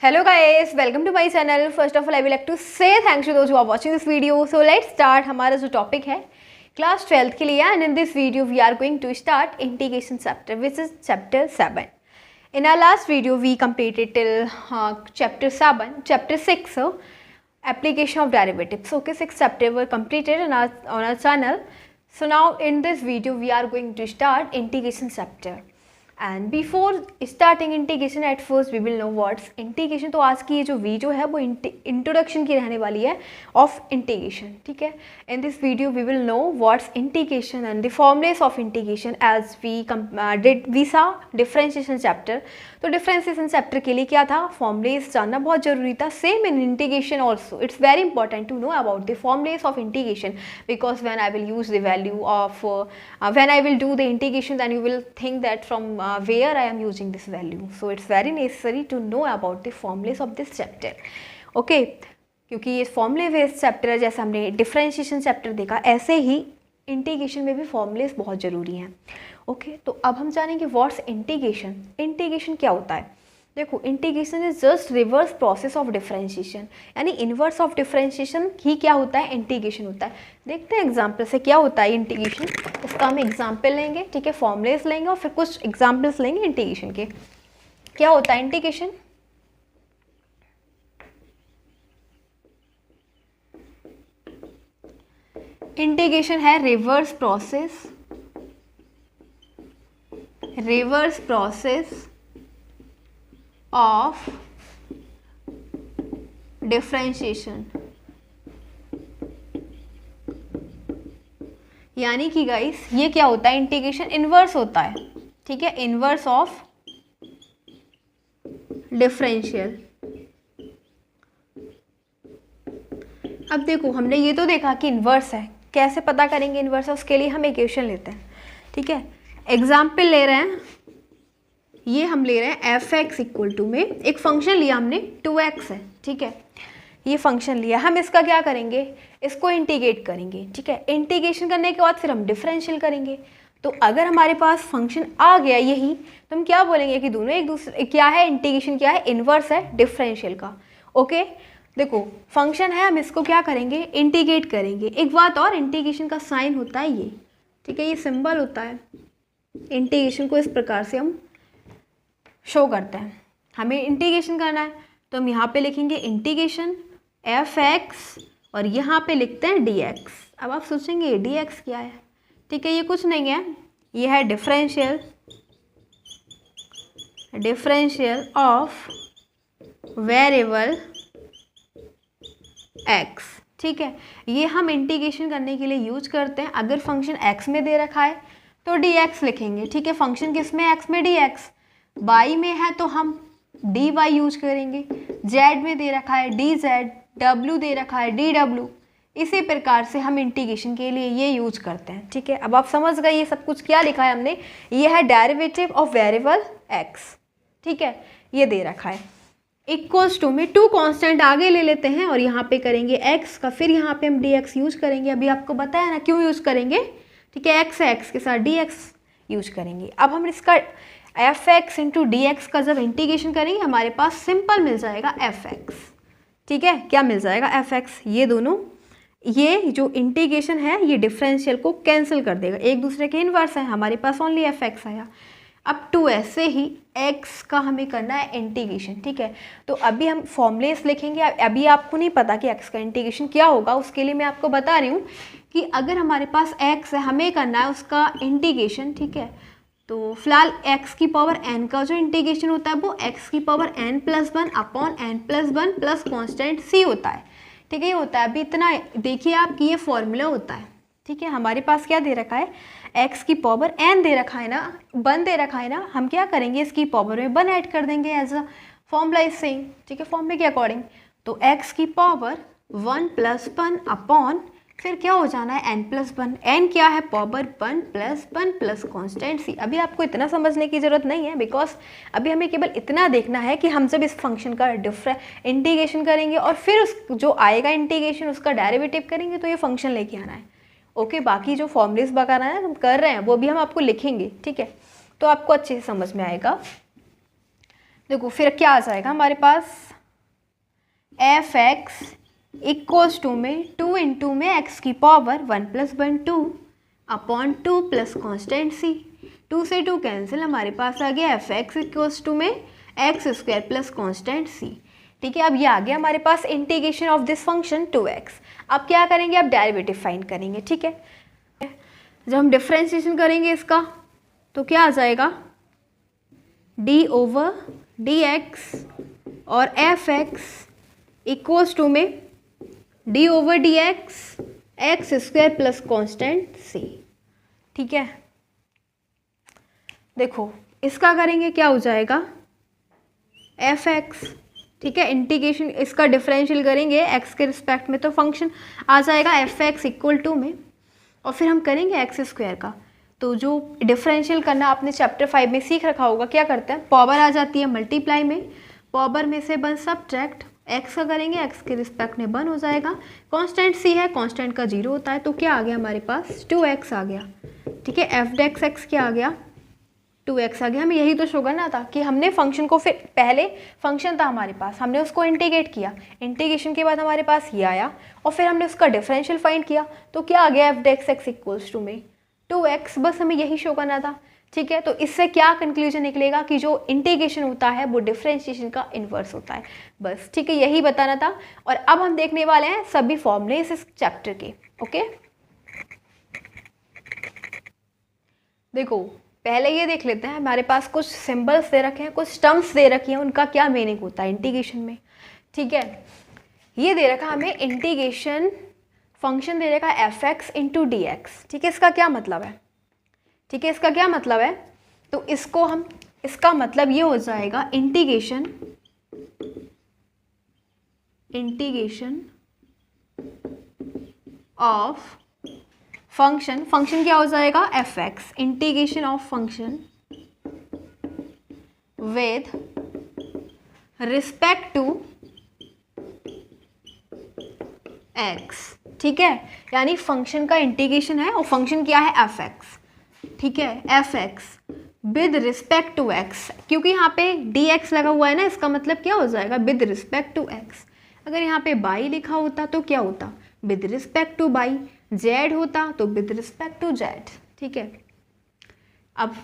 Hello guys, welcome to my channel. First of all, I would like to say thanks to those who are watching this video. So let's start. हमारा जो topic है class 12th के लिए, and in this video we are going to start integration chapter, which is chapter 7. In our last video we completed till chapter 7, chapter 6, application of derivatives. Okay, 6 chapter were completed on our channel. So now in this video we are going to start integration chapter. And before starting integration at first we will know what's integration. तो आज की ये जो video है वो introduction की रहने वाली है ऑफ इंटीग्रेशन. ठीक है, in this video we will know what's integration and the formulas of integration as we saw differentiation chapter. तो डिफरेंशिएशन चैप्टर के लिए क्या था, फॉर्मुलेस जानना बहुत जरूरी था. Same in integration also it's very important to know about the formulas of integration, because when I will use the value of when I will do the integration then you will think that from where I am using this value. So it's very necessary to know about the formulas of this chapter. Okay, क्योंकि ये फॉर्मूले based chapter है, जैसे हमने differentiation chapter देखा, ऐसे ही integration में भी फॉर्मूलेस बहुत ज़रूरी हैं. ओके, तो अब हम जानेंगे व्हाट्स इंटीग्रेशन. इंटीग्रेशन क्या होता है? देखो, integration is just reverse process of differentiation, यानी इन्वर्स ऑफ डिफरेंशिएशन ही क्या होता है, इंटीग्रेशन होता है. देखते हैं एग्जाम्पल से क्या होता है इंटीग्रेशन. इसका हम एग्जाम्पल लेंगे, ठीक है, फॉर्मुलेस लेंगे और फिर कुछ एग्जाम्पल्स लेंगे इंटीग्रेशन के. क्या होता है इंटीग्रेशन? इंटीग्रेशन है रिवर्स प्रोसेस ऑफ डिफरेंशिएशन. यानी कि गाइस ये क्या होता है, इंटीग्रेशन इन्वर्स होता है. ठीक है, इन्वर्स ऑफ डिफरेंशियल. अब देखो, हमने ये तो देखा कि इन्वर्स है. कैसे पता करेंगे इन्वर्स है, उसके लिए हम इक्वेशन लेते हैं. ठीक है, एग्जाम्पल ले रहे हैं, ये हम ले रहे हैं एफ एक्स इक्वल टू में एक फंक्शन लिया हमने 2x है. ठीक है, ये फंक्शन लिया, हम इसका क्या करेंगे, इसको इंटीग्रेट करेंगे. ठीक है, इंटीग्रेशन करने के बाद फिर हम डिफरेंशियल करेंगे. तो अगर हमारे पास फंक्शन आ गया यही, तो हम क्या बोलेंगे कि दोनों एक दूसरे क्या है, इंटीग्रेशन क्या है, इन्वर्स है डिफरेंशियल का. ओके, देखो फंक्शन है, हम इसको क्या करेंगे, इंटीग्रेट करेंगे. एक बात और, इंटीग्रेशन का साइन होता है ये. ठीक है, ये सिंबल होता है. इंटीग्रेशन को इस प्रकार से हम शो करते हैं. हमें इंटीग्रेशन करना है तो हम यहाँ पे लिखेंगे इंटीग्रेशन एफ एक्स और यहाँ पे लिखते हैं डी एक्स. अब आप सोचेंगे डी एक्स क्या है. ठीक है, ये कुछ नहीं है, ये है डिफरेंशियल ऑफ वेरिएबल एक्स. ठीक है, ये हम इंटीग्रेशन करने के लिए यूज करते हैं. अगर फंक्शन एक्स में दे रखा है तो डी एक्स लिखेंगे. ठीक है, फंक्शन किस में, एक्स में, डी एक्स. वाई में है तो हम डी वाई यूज करेंगे. जेड में दे रखा है डी जेड, डब्ल्यू दे रखा है डी डब्ल्यू. इसी प्रकार से हम इंटीग्रेशन के लिए ये यूज करते हैं. ठीक है, अब आप समझ गए ये सब कुछ क्या लिखा है हमने. ये है डेरिवेटिव ऑफ वेरिएबल एक्स. ठीक है, ये दे रखा है इक्वल्स टू में 2 कांस्टेंट आगे ले लेते हैं और यहाँ पे करेंगे एक्स का, फिर यहाँ पे हम डी एक्स यूज करेंगे. अभी आपको बताया ना क्यों यूज करेंगे. ठीक है, एक्स है, एक्स के साथ डी एक्स यूज करेंगे. अब हम इसका F x into D x का जब इंटीग्रेशन करेंगे हमारे पास सिंपल मिल जाएगा एफ एक्स. ठीक है, क्या मिल जाएगा, एफ एक्स. ये दोनों, ये जो इंटीग्रेशन है ये डिफरेंशियल को कैंसिल कर देगा, एक दूसरे के इन्वर्स है. हमारे पास ओनली एफ एक्स आया. अब टू ऐसे ही एक्स का हमें करना है इंटीग्रेशन. ठीक है, तो अभी हम फॉर्मुलेस लिखेंगे. अभी आपको नहीं पता कि एक्स का इंटीग्रेशन क्या होगा, उसके लिए मैं आपको बता रही हूँ कि अगर हमारे पास एक्स है, हमें करना है उसका इंटीग्रेशन. ठीक है, तो फिलहाल एक्स की पावर एन का जो इंटीग्रेशन होता है वो एक्स की power n plus 1 upon n plus 1 plus constant C होता है. ठीक है, ये होता है. अभी इतना देखिए आप कि ये फॉर्मूला होता है. ठीक है, हमारे पास क्या दे रखा है, एक्स की पावर एन दे रखा है ना, 1 दे रखा है ना. हम क्या करेंगे, इसकी पावर में 1 ऐड कर देंगे as a formula is saying. ठीक है, फॉर्मूले के अकॉर्डिंग. तो एक्स की पावर 1 प्लस 1 अपॉन फिर क्या हो जाना है एन प्लस 1. एन क्या है, पावर 1 प्लस कॉन्स्टेंट सी. अभी आपको इतना समझने की ज़रूरत नहीं है, बिकॉज अभी हमें केवल इतना देखना है कि हम जब इस फंक्शन का इंटीग्रेशन करेंगे और फिर उस जो आएगा इंटीग्रेशन उसका डेरिवेटिव करेंगे तो ये फंक्शन लेके आना है. ओके, बाकी जो फॉर्मुलेस वगैरह है हम कर रहे हैं वो भी हम आपको लिखेंगे. ठीक है, तो आपको अच्छे से समझ में आएगा. देखो फिर क्या आ जाएगा हमारे पास, एफ एक्स इक्वल्स टू में 2 इंटू में एक्स की power 1 + 1 2 upon 2 plus constant C. 2 से 2 कैंसिल, हमारे पास आ गया एफ एक्स इक्वल्स टू में x square plus constant C. ठीक है, अब ये आ गया हमारे पास integration of this function 2x। अब क्या करेंगे, अब डेरिवेटिव फाइंड करेंगे। ठीक है, जब हम डिफरेंशिएशन करेंगे इसका तो क्या आ जाएगा, d/dx और एफ एक्स इक्वल्स टू में d/dx x square plus constant C. ठीक है, देखो इसका करेंगे क्या हो जाएगा, एफ एक्स। ठीक है, इंटीग्रेशन इसका डिफरेंशियल करेंगे एक्स के रिस्पेक्ट में तो फंक्शन आ जाएगा एफ एक्स इक्वल टू में, और फिर हम करेंगे एक्स स्क्वायर का। तो जो डिफरेंशियल करना आपने चैप्टर 5 में सीख रखा होगा, क्या करते हैं, पावर आ जाती है मल्टीप्लाई में, पावर में से 1 सब्ट्रैक्ट, एक्स का करेंगे एक्स के रिस्पेक्ट में 1 हो जाएगा, कांस्टेंट सी है, कांस्टेंट का 0 होता है, तो क्या आ गया हमारे पास 2x आ गया। ठीक है, एफ डेक्स एक्स क्या आ गया, 2x आ गया। हमें यही तो शो करना था कि हमने फंक्शन को, फिर पहले फंक्शन था हमारे पास, हमने उसको इंटीग्रेट किया, इंटीग्रेशन के बाद हमारे पास ये आया और फिर हमने उसका डिफरेंशियल फाइंड किया, तो क्या आ गया f dx x equals to में 2x। बस हमें यही शो करना था। ठीक है, तो इससे क्या कंक्लूजन निकलेगा कि जो इंटीग्रेशन होता है वो डिफरेंशिएशन का इन्वर्स होता है। बस ठीक है, यही बताना था। और अब हम देखने वाले हैं सभी फॉर्मूले इस चैप्टर के। ओके, देखो पहले ये देख लेते हैं, हमारे पास कुछ सिंबल्स दे रखे हैं, कुछ टर्म्स दे रखी हैं, उनका क्या मीनिंग होता है इंटीग्रेशन में। ठीक है, ये दे रखा हमें इंटीग्रेशन फंक्शन दे रखा है f x into D x. ठीक है, इसका क्या मतलब है, ठीक है इसका क्या मतलब है, तो इसको हम, इसका मतलब ये हो जाएगा इंटीग्रेशन ऑफ फंक्शन, फंक्शन क्या हो जाएगा f x, integration of function with respect to x. ठीक है, यानी फंक्शन का इंटीग्रेशन है और फंक्शन क्या है एफ एक्स। ठीक है, f x with respect to x, क्योंकि यहाँ पे डी एक्स लगा हुआ है ना, इसका मतलब क्या हो जाएगा विद रिस्पेक्ट टू एक्स। अगर यहाँ पे बाई लिखा होता तो क्या होता, with respect two by, Z होता तो विद रिस्पेक्ट टू जेड। ठीक है, अब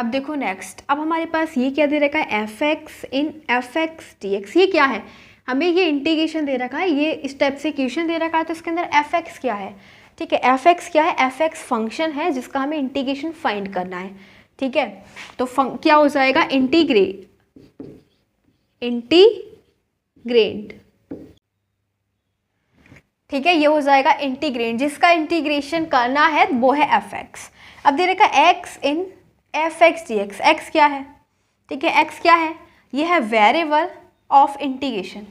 देखो नेक्स्ट, अब हमारे पास ये क्या दे रखा है, f x in F x D x. ये क्या है, हमें ये इंटीग्रेशन दे रखा है, ये इस टाइप से इक्वेशन दे रखा है, तो इसके अंदर एफ एक्स क्या है। ठीक है, एफ एक्स क्या है, एफ एक्स फंक्शन है जिसका हमें इंटीग्रेशन फाइंड करना है। ठीक है, तो क्या हो जाएगा, इंटीग्रेंड। ठीक है, ये हो जाएगा इंटीग्रेंड, जिसका इंटीग्रेशन करना है वो है एफ एक्स। अब दे रखा है x in F x D x. X क्या है, ठीक है एक्स क्या है, ये है वेरिएबल ऑफ इंटीग्रेशन।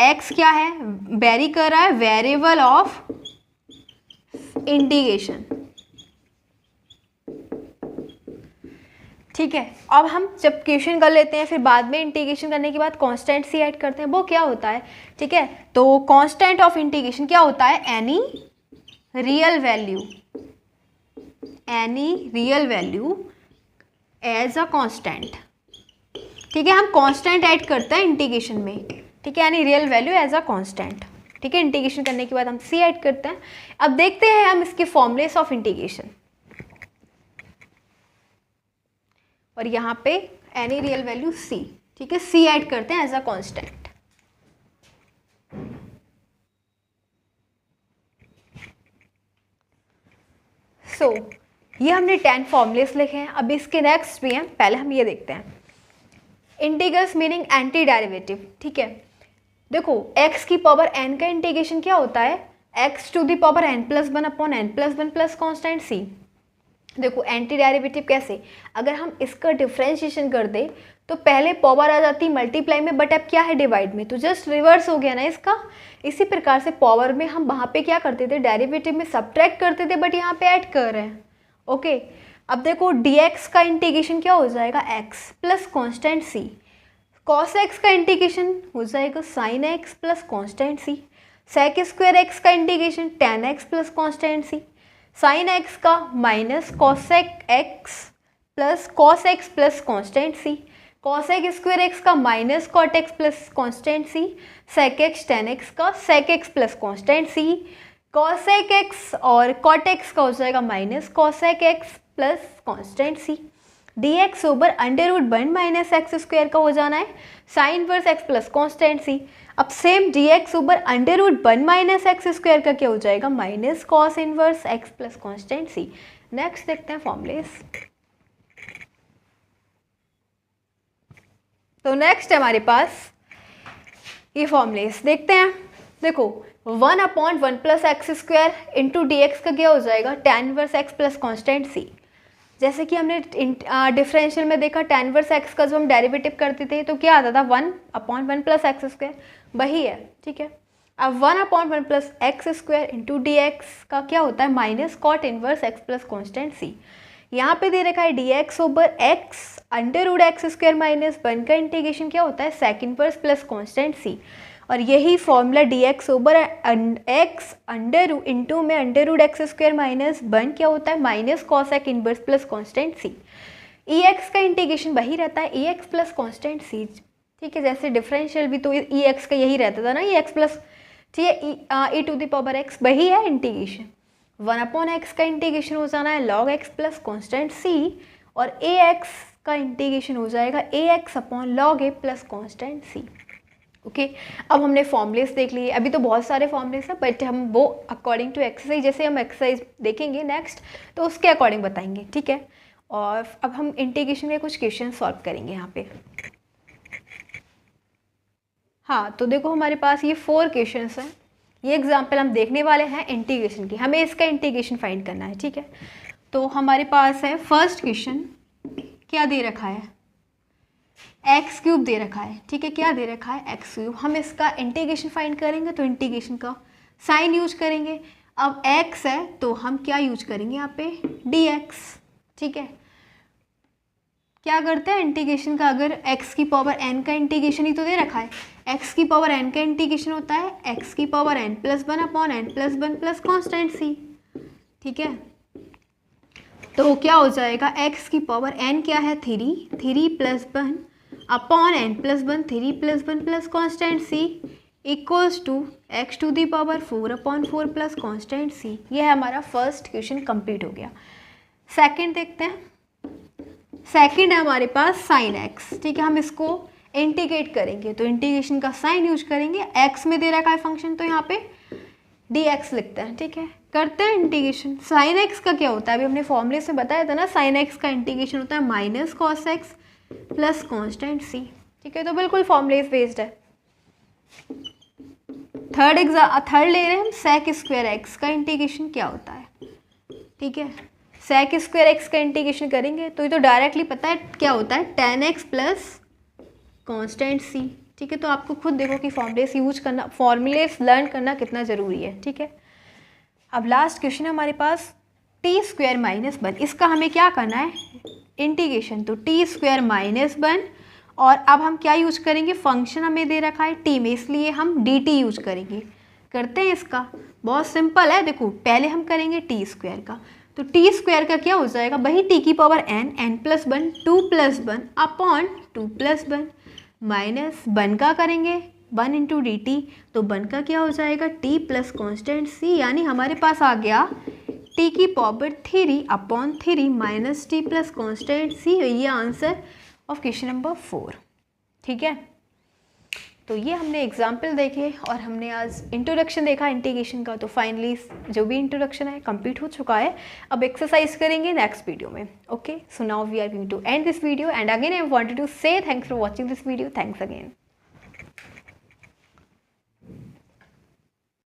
एक्स क्या है, वेरी कर रहा है, वेरिएबल ऑफ इंटीग्रेशन। ठीक है, अब हम जब क्वेश्चन कर लेते हैं, फिर बाद में इंटीग्रेशन करने के बाद कांस्टेंट सी ऐड करते हैं, वो क्या होता है। ठीक है, तो कांस्टेंट ऑफ इंटीग्रेशन क्या होता है, any real value as a constant. ठीक है, हम कांस्टेंट ऐड करते हैं इंटीग्रेशन में। ठीक है, any real value as a constant. ठीक है, इंटीग्रेशन करने के बाद हम सी ऐड करते हैं। अब देखते हैं हम इसके फॉर्मूलेस ऑफ इंटीग्रेशन, और यहाँ पे एनी रियल वैल्यू सी। ठीक है, सी ऐड करते हैं एज अ कांस्टेंट। सो ये हमने 10 फॉर्मूलेस लिखे हैं। अब इसके नेक्स्ट भी हैं, पहले हम ये देखते हैं। Integrals meaning anti derivative. ठीक है, देखो x की पावर n का इंटीग्रेशन क्या होता है, x to the power n+1 upon n+1 plus constant c। देखो एंटी डेरिवेटिव कैसे, अगर हम इसका डिफरेंशिएशन कर दे तो पहले पावर आ जाती मल्टीप्लाई में, बट अब क्या है डिवाइड में, तो जस्ट रिवर्स हो गया ना इसका। इसी प्रकार से पावर में हम वहाँ पे क्या करते थे, डेरिवेटिव में सब्ट्रैक्ट करते थे, बट यहाँ पे ऐड कर रहे हैं। ओके, अब देखो dx का इंटीग्रेशन क्या हो जाएगा, x plus constant c। cos x का इंटीग्रेशन हो जाएगा sin x plus constant c। sec स्क्वायर x का integration tan x plus constant c। sin x का minus cosec x plus cos x plus constant c। Cosec square x का minus cot x plus constant C, sec x tan x का sec x plus constant C, cosec x और cot x का हो जाएगा minus cosec x plus constant C, D x over under root one minus x square का हो जाना है sine inverse x plus constant C. अब same D x over under root one minus x square का क्या हो जाएगा minus cos inverse x plus constant C. Next देखते हैं फॉर्मूलेस। तो नेक्स्ट है हमारे पास ये फॉर्मूलेस देखते हैं। देखो 1/1 plus x square into D x का क्या हो जाएगा tan inverse x plus constant C. जैसे कि हमने डिफरेंशियल में देखा tan इनवर्स एक्स का जो हम डेरिवेटिव करते थे तो क्या आता था 1/1 प्लस एक्स स्क्वायर, वही है, ठीक है। अब 1/1 plus x square into D x का क्या होता है minus cot inverse x plus constant C. यहाँ पे दे रखा है D x over x under root x square minus 1 का इंटीग्रेशन क्या होता है sec inverse plus constant C. और यही formula D x over x under root into में under root x square minus 1 क्या होता है minus cosec inverse plus constant सी। ई एक्स का इंटीग्रेशन वही रहता है ई एक्स प्लस कॉन्स्टेंट सी, ठीक है। जैसे डिफरेंशियल भी तो ई एक्स का यही रहता था ना, ई एक्स प्लस, ठीक है, ई टू द पावर एक्स वही है इंटीग्रेशन। 1/x का इंटीग्रेशन हो जाना है log x plus constant C, और ए एक्स का इंटीग्रेशन हो जाएगा ए एक्स अपॉन लॉग ए प्लस कॉन्स्टेंट सी। ओके, अब हमने फॉर्मूलेस देख लिए। अभी तो बहुत सारे फॉर्मूलेस हैं बट हम वो अकॉर्डिंग टू एक्सरसाइज, जैसे हम एक्सरसाइज देखेंगे नेक्स्ट तो उसके अकॉर्डिंग बताएंगे, ठीक है। और अब हम इंटीग्रेशन के कुछ क्वेश्चन सॉल्व करेंगे यहाँ पे। हाँ, तो देखो हमारे पास ये 4 क्वेश्चन हैं। ये एग्जाम्पल हम देखने वाले हैं इंटीग्रेशन की, हमें इसका इंटीग्रेशन फाइंड करना है, ठीक है। तो हमारे पास है फर्स्ट क्वेश्चन, क्या दे रखा है एक्स क्यूब दे रखा है, ठीक है। क्या दे रखा है एक्स क्यूब। हम इसका इंटीग्रेशन फाइंड करेंगे तो इंटीग्रेशन का साइन यूज करेंगे। अब एक्स है तो हम क्या यूज करेंगे यहाँ पे डी एक्स, ठीक है। क्या करते हैं इंटीग्रेशन का, अगर x की पावर n का इंटीग्रेशन ही तो दे रखा है, x की पावर n का इंटीग्रेशन होता है x की power n plus 1 upon n plus 1 plus constant C, ठीक है। तो क्या हो जाएगा x की पावर n क्या है 3 plus 1 upon n plus 1 3 plus 1 plus constant C equals to x to the power 4 upon 4 plus constant C. ये है हमारा फर्स्ट क्वेश्चन कंप्लीट हो गया। सेकंड देखते हैं। सेकंड है हमारे पास साइन एक्स, ठीक है। हम इसको इंटीग्रेट करेंगे तो इंटीग्रेशन का साइन यूज करेंगे। एक्स में दे रखा है फंक्शन तो यहाँ पे डी एक्स लिखते हैं, ठीक है। करते हैं इंटीग्रेशन। साइन एक्स का क्या होता है, अभी हमने फॉर्मूले से बताया था ना, साइन एक्स का इंटीग्रेशन होता है minus cos x plus constant C, ठीक है। तो बिल्कुल फॉर्मूले बेस्ड है। थर्ड ले रहे हैं हम, सेक स्क्वायर एक्स का इंटीग्रेशन क्या होता है, ठीक है। सेक स्क्वायर एक्स का इंटीग्रेशन करेंगे तो ये तो डायरेक्टली पता है क्या होता है tan x plus constant C, ठीक है। तो आपको खुद देखो कि फॉर्मूलेस यूज करना, फॉर्मूलेस लर्न करना कितना ज़रूरी है, ठीक है। अब लास्ट क्वेश्चन है हमारे पास टी स्क्वायर माइनस 1, इसका हमें क्या करना है इंटीग्रेशन। तो टी स्क्वायर माइनस 1, और अब हम क्या यूज करेंगे, फंक्शन हमें दे रखा है टी में, इसलिए हम डी टी यूज करेंगे। करते हैं इसका, बहुत सिंपल है। देखो पहले हम करेंगे टी स्क्वायर का, तो टी स्क्वायर का क्या हो जाएगा वही टी की power n plus 1 2 plus 1 upon 2 plus 1 minus 1 का करेंगे 1 इंटू डी टी, तो 1 का क्या हो जाएगा टी प्लस कॉन्स्टेंट सी, यानी हमारे पास आ गया टी की power 3 upon 3 minus t plus constant C. ये आंसर ऑफ क्वेश्चन नंबर 4, ठीक है। तो ये हमने एग्जाम्पल देखे और हमने आज इंट्रोडक्शन देखा इंटीग्रेशन का। तो फाइनली जो भी इंट्रोडक्शन है कंप्लीट हो चुका है। अब एक्सरसाइज करेंगे नेक्स्ट वीडियो में। Okay, so now we are going to end this video and again I wanted to say thanks for watching this video. Thanks again.